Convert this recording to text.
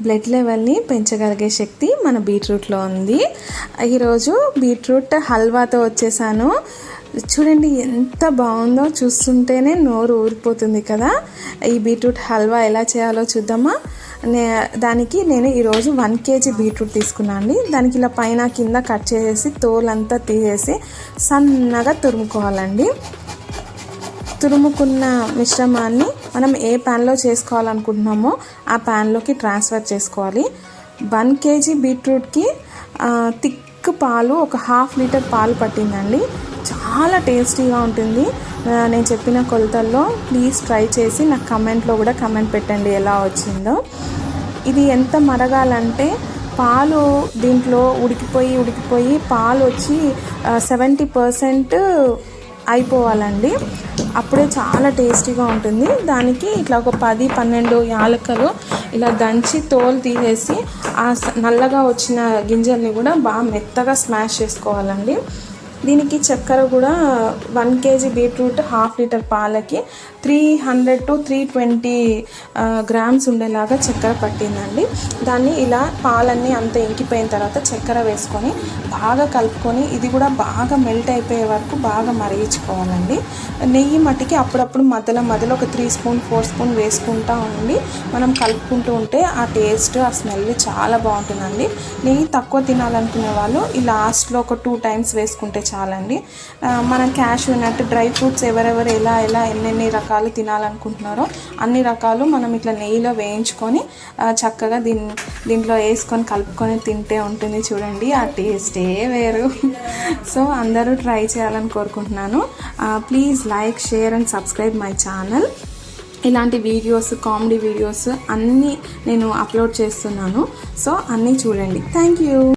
Blood లెవెల్ని పెంచగలిగే శక్తి మన బీట్రూట్లో ఉంది. ఈరోజు బీట్రూట్ హల్వాతో వచ్చేసాను. చూడండి ఎంత బాగుందో, చూస్తుంటేనే నోరు ఊరిపోతుంది కదా. ఈ బీట్రూట్ హల్వా ఎలా చేయాలో చూద్దామా. దానికి నేను ఈరోజు 1 kg బీట్రూట్ తీసుకున్నాను అండి. దానికి ఇలా పైన కింద కట్ చేసేసి తోలంతా తీసేసి సన్నగా తురుముకోవాలండి. తురుముకున్న మిశ్రమాన్ని మనం ఏ ప్యాన్లో చేసుకోవాలనుకుంటున్నామో ఆ ప్యాన్లోకి ట్రాన్స్ఫర్ చేసుకోవాలి. 1 kg బీట్రూట్కి థిక్ పాలు, ఒక 1/2 లీటర్ పాలు పట్టిందండి. చాలా టేస్టీగా ఉంటుంది. నేను చెప్పిన కొలతల్లో ప్లీజ్ ట్రై చేసి నాకు కమెంట్లో కూడా కమెంట్ పెట్టండి ఎలా వచ్చిందో. ఇది ఎంత మరగాలంటే పాలు దీంట్లో ఉడికిపోయి పాలు వచ్చి 70% అయిపోవాలండి. అప్పుడే చాలా టేస్టీగా ఉంటుంది. దానికి ఇట్లా ఒక 10-12 యాలకులు ఇలా దంచి తోలు తీసేసి ఆ నల్లగా వచ్చిన గింజల్ని కూడా బాగా మెత్తగా స్మాష్ చేసుకోవాలండి. దీనికి చక్కెర కూడా 1 kg బీట్రూట్ 1/2 లీటర్ పాలకి 300 to 320 గ్రామ్స్ ఉండేలాగా చక్కెర పట్టిందండి. దాన్ని ఇలా పాలన్నీ అంత ఇంకిపోయిన తర్వాత చక్కెర వేసుకొని బాగా కలుపుకొని ఇది కూడా బాగా మెల్ట్ అయిపోయే వరకు బాగా మరిగించుకోవాలండి. నెయ్యి మట్టికి అప్పుడప్పుడు మధ్యలో ఒక 3 స్పూన్ 4 స్పూన్ వేసుకుంటూ ఉండి మనం కలుపుకుంటూ ఉంటే ఆ టేస్ట్, ఆ స్మెల్ చాలా బాగుంటుందండి. నెయ్యి తక్కువ తినాలనుకునే వాళ్ళు ఈ లాస్ట్లో ఒక 2 టైమ్స్ వేసుకుంటే చాలండి. మనం క్యాష్యూ నట్, డ్రై ఫ్రూట్స్ ఎవరెవరు ఎలా ఎన్ని రకాలు తినాలనుకుంటున్నారో అన్ని రకాలు మనం ఇట్లా నెయ్యిలో వేయించుకొని చక్కగా దీంట్లో వేసుకొని కలుపుకొని తింటే ఉంటుంది చూడండి, ఆ టేస్టే వేరు. సో అందరూ ట్రై చేయాలని కోరుకుంటున్నాను. Please like, share and subscribe my channel. ఇలాంటి వీడియోస్, కామెడీ వీడియోస్ అన్నీ నేను అప్లోడ్ చేస్తున్నాను. సో అన్నీ చూడండి. Thank you.